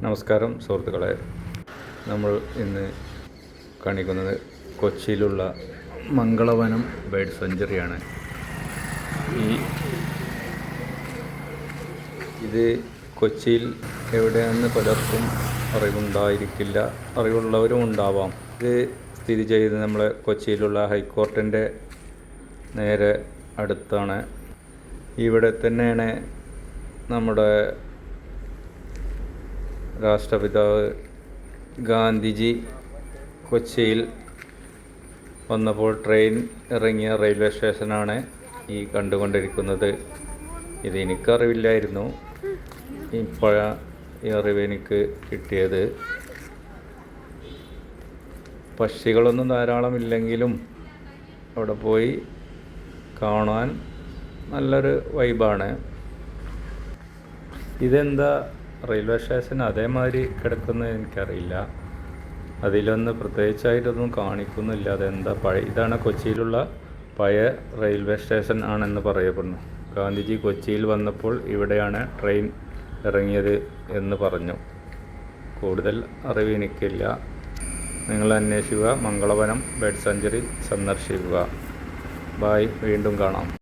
നമസ്കാരം സുഹൃത്തുക്കളെ, നമ്മൾ ഇന്ന് കാണിക്കുന്നത് കൊച്ചിയിലുള്ള മംഗളവനം ബേർഡ് സെഞ്ചുറിയാണ്. ഇത് കൊച്ചിയിൽ എവിടെയാണെന്ന് പലർക്കും അറിവുണ്ടായിരിക്കില്ല, അറിവുള്ളവരും ഉണ്ടാവാം. ഇത് സ്ഥിതി ചെയ്യുന്നത് നമ്മളെ കൊച്ചിയിലുള്ള ഹൈക്കോർട്ടിൻ്റെ നേരെ അടുത്താണ്. ഇവിടെ തന്നെയാണ് നമ്മുടെ രാഷ്ട്രപിതാവ് ഗാന്ധിജി കൊച്ചിയിൽ വന്നപ്പോൾ ട്രെയിൻ ഇറങ്ങിയ റെയിൽവേ സ്റ്റേഷനാണ് ഈ കണ്ടുകൊണ്ടിരിക്കുന്നത്. ഇത് എനിക്കറിവില്ലായിരുന്നു, ഇപ്പോഴാണ് ഈ അറിവ് എനിക്ക് കിട്ടിയത്. പക്ഷികളൊന്നും ധാരാളമില്ലെങ്കിലും അവിടെ പോയി കാണാൻ നല്ലൊരു വൈബാണ്. ഇതെന്താ റെയിൽവേ സ്റ്റേഷൻ അതേമാതിരി കിടക്കുന്നത് എനിക്കറിയില്ല. അതിലൊന്ന് പ്രത്യേകിച്ചായിട്ടൊന്നും കാണിക്കുന്നില്ല. അതെന്താ ഇതാണ് കൊച്ചിയിലുള്ള പഴയ റെയിൽവേ സ്റ്റേഷൻ ആണെന്ന് പറയപ്പെടുന്നു. ഗാന്ധിജി കൊച്ചിയിൽ വന്നപ്പോൾ ഇവിടെയാണ് ട്രെയിൻ ഇറങ്ങിയത് എന്ന് പറഞ്ഞു. കൂടുതൽ അറിവ് എനിക്കില്ല. നിങ്ങൾ അന്വേഷിക്കുക, മംഗളവനം ബേർഡ് സെഞ്ചുറി സന്ദർശിക്കുക. ബായ്, വീണ്ടും കാണാം.